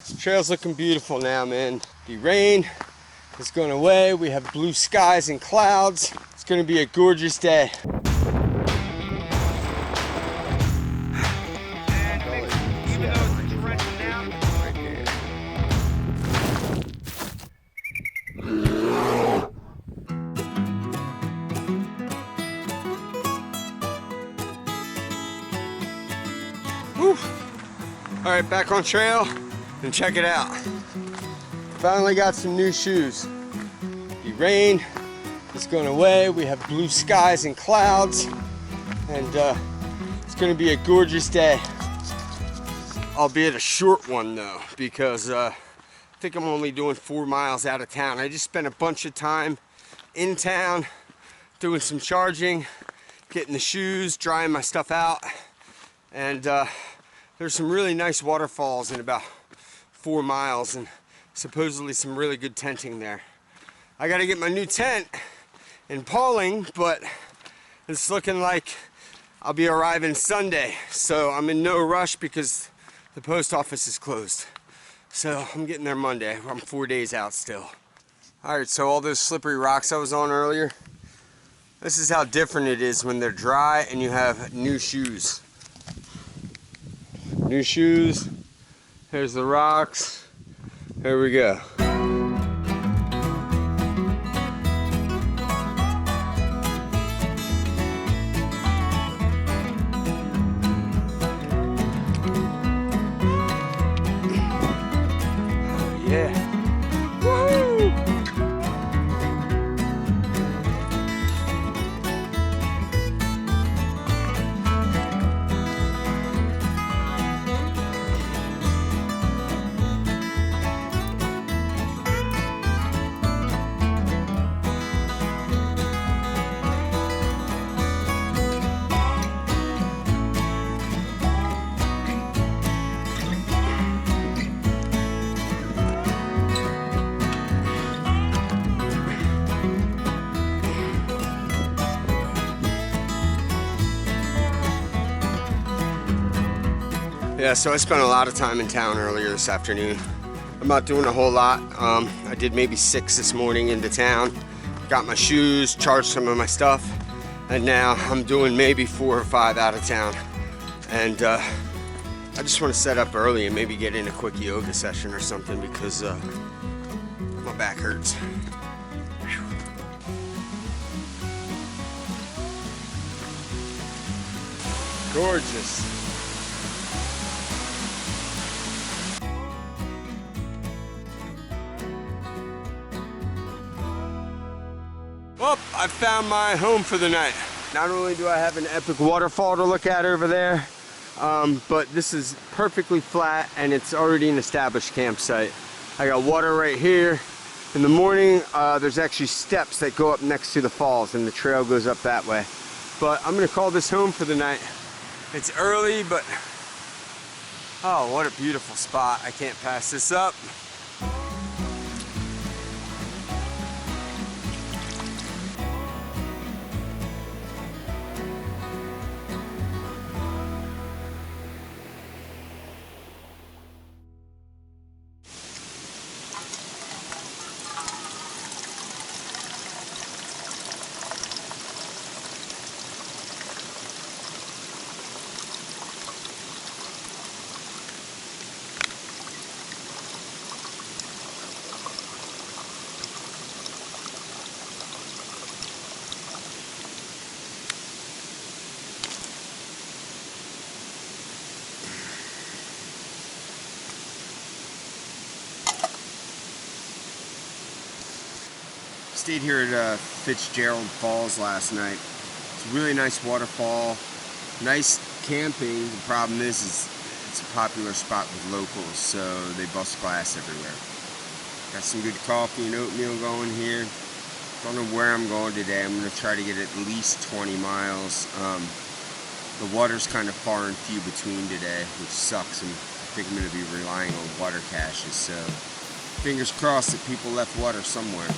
Trail's looking beautiful now, man. The rain is going away. We have blue skies and clouds. It's going to be a gorgeous day. Whew. All right, back on trail and check it out. Finally got some new shoes. The rain is going away. We have blue skies and clouds, and it's going to be a gorgeous day. Albeit a short one though, because I think I'm only doing 4 miles out of town. I just spent a bunch of time in town doing some charging, getting the shoes, drying my stuff out, and there's some really nice waterfalls in about 4 miles and supposedly some really good tenting there. I gotta get my new tent in Pauling, but it's looking like I'll be arriving Sunday, so I'm in no rush because the post office is closed. So I'm getting there Monday. I'm 4 days out still. Alright, so all those slippery rocks I was on earlier, this is how different it is when they're dry and you have new shoes. New shoes, here's the rocks, here we go. Yeah. Woo! Yeah, so I spent a lot of time in town earlier this afternoon. I'm not doing a whole lot. I did maybe 6 this morning into town. Got my shoes, charged some of my stuff, and now I'm doing maybe 4 or 5 out of town. And I just want to set up early and maybe get in a quick yoga session or something because my back hurts. Whew. Gorgeous. Well, I found my home for the night. Not only do I have an epic waterfall to look at over there, but this is perfectly flat and it's already an established campsite. I got water right here. In the morning, there's actually steps that go up next to the falls and the trail goes up that way. But I'm gonna call this home for the night. It's early, but oh, what a beautiful spot. I can't pass this up. Stayed here at Fitzgerald Falls last night. It's a really nice waterfall, nice camping. The problem is it's a popular spot with locals, so they bust glass everywhere. Got some good coffee and oatmeal going here. Don't know where I'm going today. I'm going to try to get at least 20 miles. The water's kind of far and few between today, which sucks, and I think I'm going to be relying on water caches, so fingers crossed that people left water somewhere.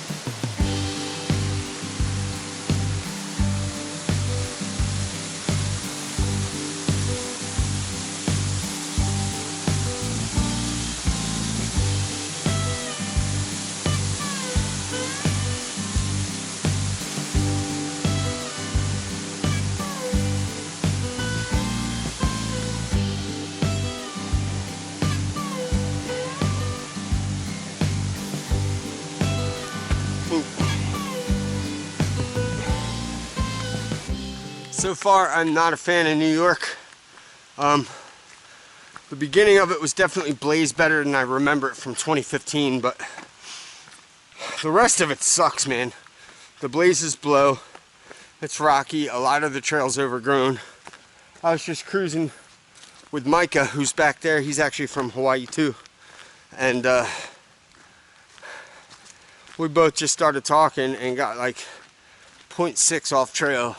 So far, I'm not a fan of New York. The beginning of it was definitely blazed better than I remember it from 2015, but the rest of it sucks, man. The blazes blow. It's rocky. A lot of the trail's overgrown. I was just cruising with Micah, who's back there. He's actually from Hawaii too. And we both just started talking and got like 0.6 off trail.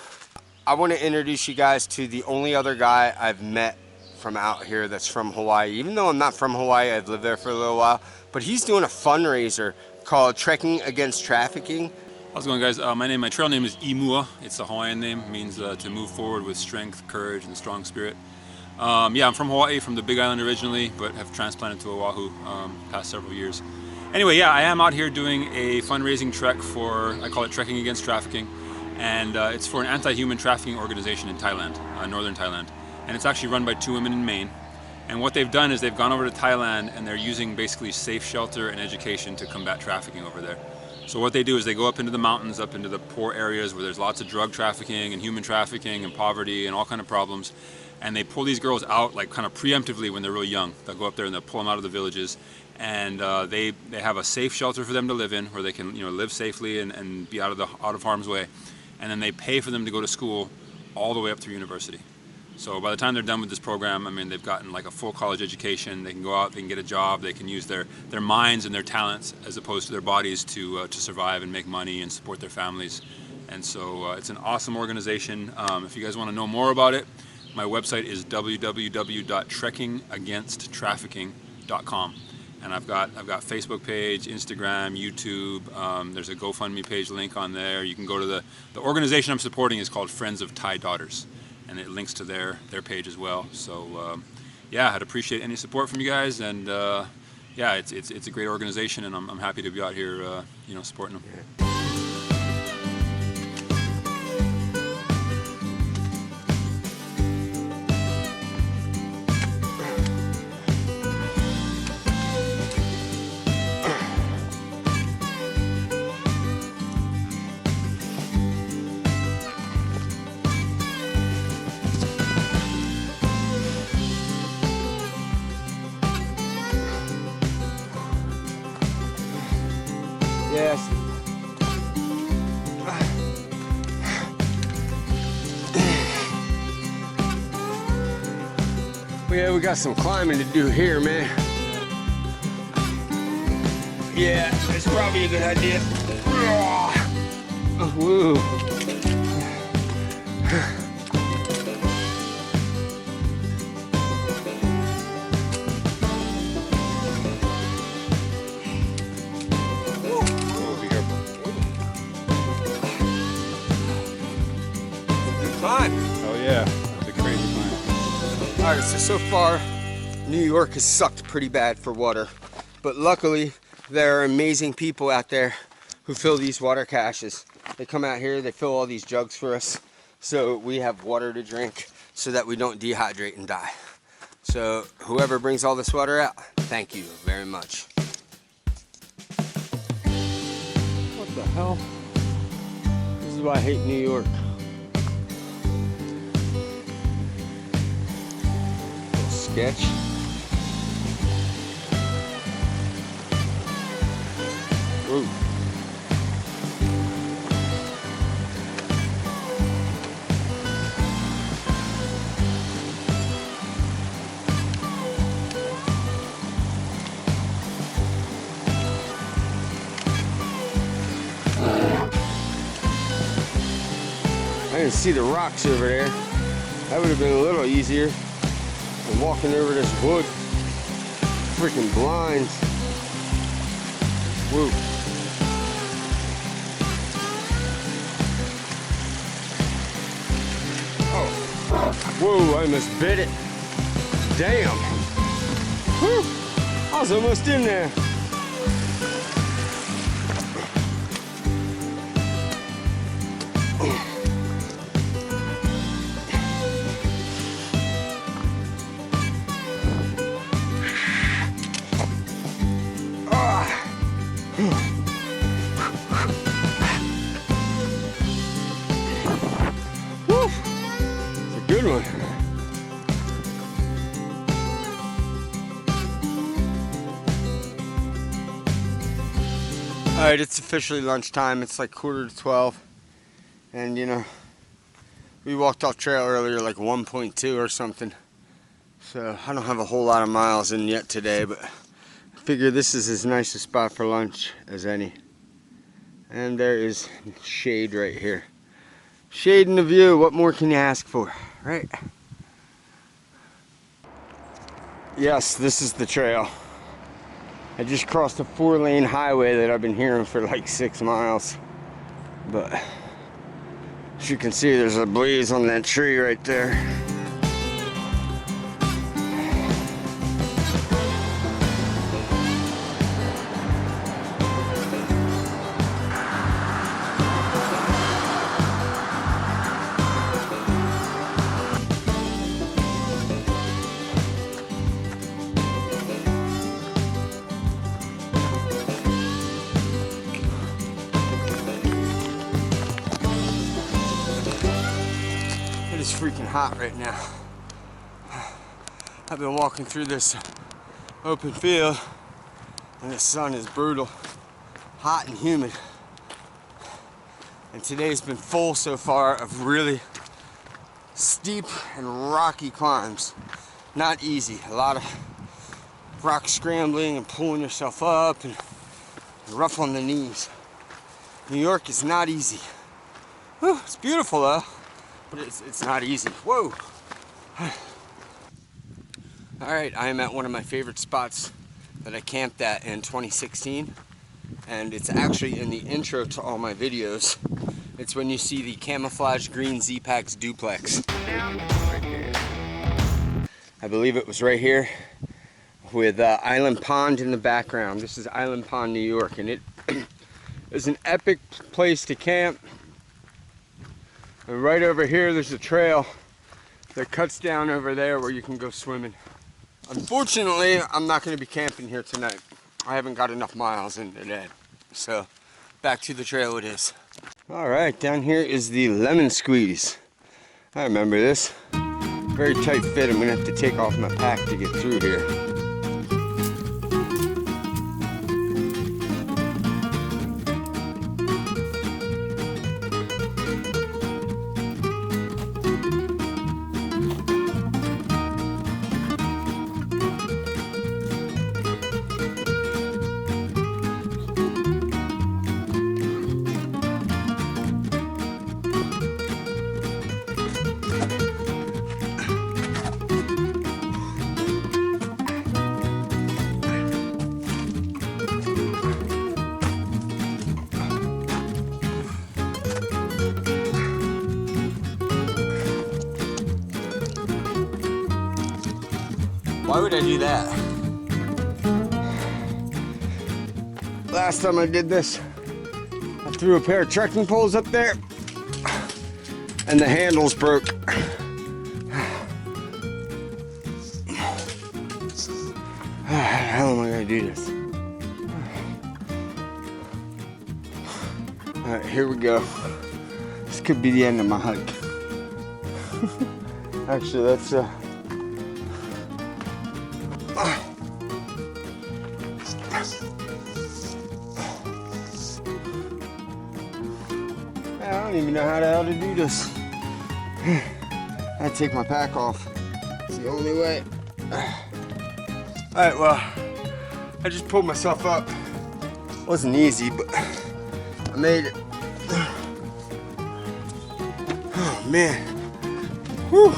I want to introduce you guys to the only other guy I've met from out here that's from Hawaii. Even though I'm not from Hawaii, I've lived there for a little while, but he's doing a fundraiser called Trekking Against Trafficking. How's it going, guys? My trail name is Imua. It's a Hawaiian name. It means to move forward with strength, courage, and strong spirit. Yeah, I'm from Hawaii, from the Big Island originally, but have transplanted to Oahu past several years. Anyway, yeah, I am out here doing a fundraising trek for, I call it Trekking Against Trafficking, and it's for an anti-human trafficking organization in Thailand, northern Thailand. And it's actually run by 2 women in Maine. And what they've done is they've gone over to Thailand and they're using basically safe shelter and education to combat trafficking over there. So what they do is they go up into the mountains, up into the poor areas where there's lots of drug trafficking and human trafficking and poverty and all kind of problems. And they pull these girls out like kind of preemptively when they're really young. They'll go up there and they'll pull them out of the villages. And they have a safe shelter for them to live in where they can live safely and be out of harm's way. And then they pay for them to go to school all the way up through university. So by the time they're done with this program, I mean, they've gotten like a full college education. They can go out, they can get a job, they can use their minds and their talents as opposed to their bodies to survive and make money and support their families. And so it's an awesome organization. If you guys want to know more about it, my website is www.trekkingagainsttrafficking.com. And I've got Facebook page, Instagram, YouTube. There's a GoFundMe page link on there. You can go to the organization I'm supporting is called Friends of Thai Daughters, and it links to their page as well. So yeah, I'd appreciate any support from you guys. And yeah, it's a great organization, and I'm happy to be out here, supporting them. Yes. Yeah, we got some climbing to do here, man. Yeah, it's probably a good idea. Woo. Oh yeah, that's a crazy climb. All right, so far, New York has sucked pretty bad for water, but luckily there are amazing people out there who fill these water caches. They come out here, they fill all these jugs for us, so we have water to drink so that we don't dehydrate and die. So whoever brings all this water out, thank you very much. What the hell? This is why I hate New York. Sketch. Ooh. I didn't see the rocks over there. That would have been a little easier. I'm walking over this wood. Freaking blinds. Whoa. Oh. Whoa, I almost bit it. Damn. Whew. I was almost in there. Alright, it's officially lunchtime. It's like 11:45. And you know, we walked off trail earlier like 1.2 or something. So I don't have a whole lot of miles in yet today, but I figure this is as nice a spot for lunch as any. And there is shade right here. Shade in the view, what more can you ask for, right? Yes, this is the trail. I just crossed a 4-lane highway that I've been hearing for like 6 miles. But as you can see, there's a blaze on that tree right there. It's freaking hot right now. I've been walking through this open field and the sun is brutal, hot and humid. And today's been full so far of really steep and rocky climbs. Not easy. A lot of rock scrambling and pulling yourself up and rough on the knees. New York is not easy. Whew, it's beautiful though. But it's not easy. Whoa! Alright, I am at one of my favorite spots that I camped at in 2016. And it's actually in the intro to all my videos. It's when you see the camouflage green Z-Packs duplex. Right here. I believe it was right here with Island Pond in the background. This is Island Pond, New York. And it is an epic place to camp. And right over here, there's a trail that cuts down over there where you can go swimming. Unfortunately, I'm not going to be camping here tonight. I haven't got enough miles in today. So, back to the trail it is. Alright, down here is the lemon squeeze. I remember this. Very tight fit. I'm going to have to take off my pack to get through here. Why would I do that? Last time I did this, I threw a pair of trekking poles up there and the handles broke. How am I gonna do this? Alright, here we go. This could be the end of my hike. Actually, that's I don't even know how the hell to do this. I take my pack off. It's the only way. Alright, well, I just pulled myself up. It wasn't easy, but I made it. Oh man. Whew.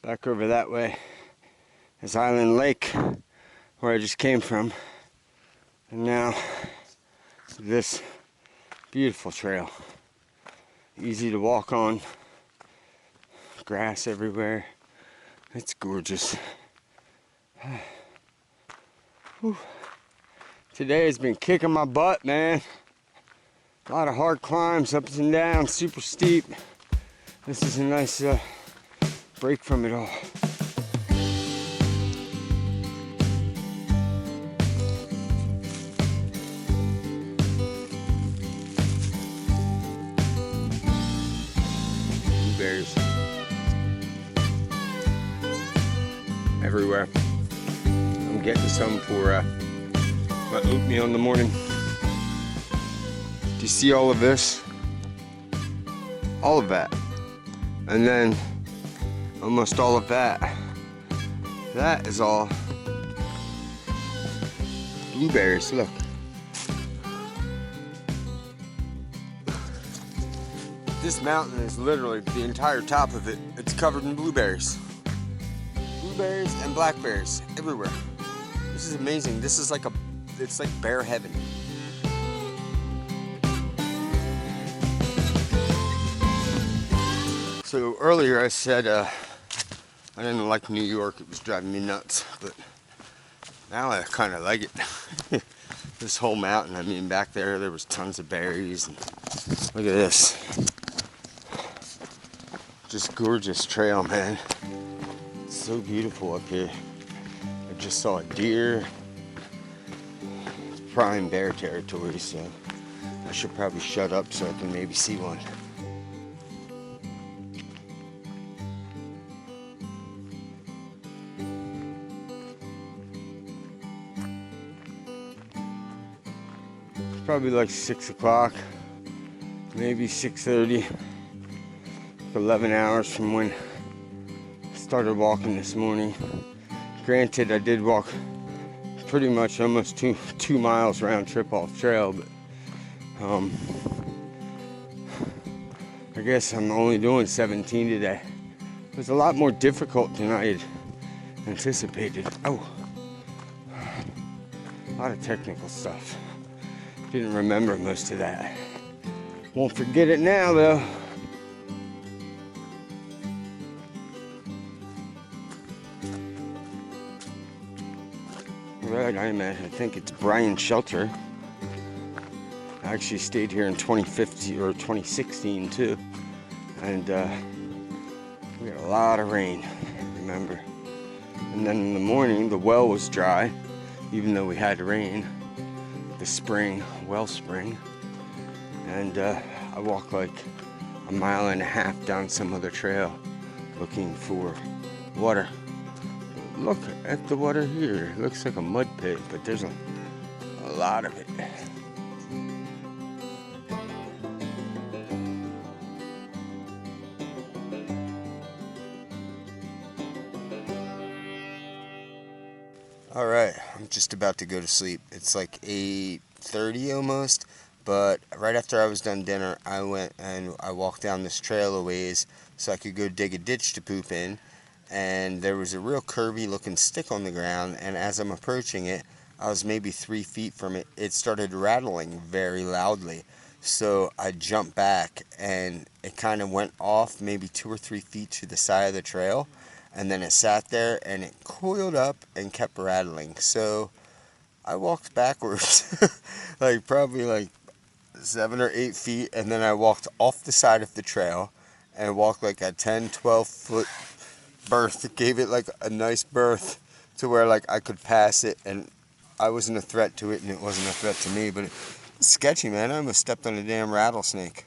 Back over that way is Island Lake, where I just came from. And now this beautiful trail. Easy to walk on. Grass everywhere. It's gorgeous. Whew. Today has been kicking my butt, man. A lot of hard climbs, ups and downs, super steep. This is a nice break from it all. Blueberries everywhere. I'm getting some for my oatmeal in the morning. Do you see all of this? All of that. And then almost all of that. That is all blueberries, look. This mountain is literally, the entire top of it, it's covered in blueberries. Blueberries and blackberries everywhere. This is amazing. This is like it's like bear heaven. So earlier I said I didn't like New York, it was driving me nuts, but now I kind of like it. This whole mountain, I mean, back there was tons of berries. And look at this. Just gorgeous trail, man. It's so beautiful up here. I just saw a deer. It's prime bear territory, so I should probably shut up so I can maybe see one. It's probably like 6 o'clock, maybe 6:30. 11 hours from when I started walking this morning. Granted, I did walk pretty much almost two miles round trip off trail, but I guess I'm only doing 17 today. It was a lot more difficult than I had anticipated. Oh, a lot of technical stuff. Didn't remember most of that. Won't forget it now though. Right, I'm at, I think it's Brien shelter. I actually stayed here in 2015 or 2016 too, and we got a lot of rain, remember. And then in the morning, the well was dry, even though we had rain. The spring, wellspring, and I walked like a mile and a half down some other trail looking for water. Look at the water here. It looks like a mud pit, but there's a lot of it. All right, I'm just about to go to sleep. It's like 8:30 almost, but right after I was done dinner, I went and I walked down this trail a ways so I could go dig a ditch to poop in. And there was a real curvy looking stick on the ground, and as I'm approaching it, I was maybe 3 feet from it. It started rattling very loudly. So I jumped back, and it kind of went off maybe 2 or 3 feet to the side of the trail, and then it sat there and it coiled up and kept rattling. So I walked backwards like probably like 7 or 8 feet, and then I walked off the side of the trail and walked like a 10-12 foot berth. It gave it like a nice berth to where like I could pass it, and I wasn't a threat to it and it wasn't a threat to me. But it's sketchy, man. I almost stepped on a damn rattlesnake.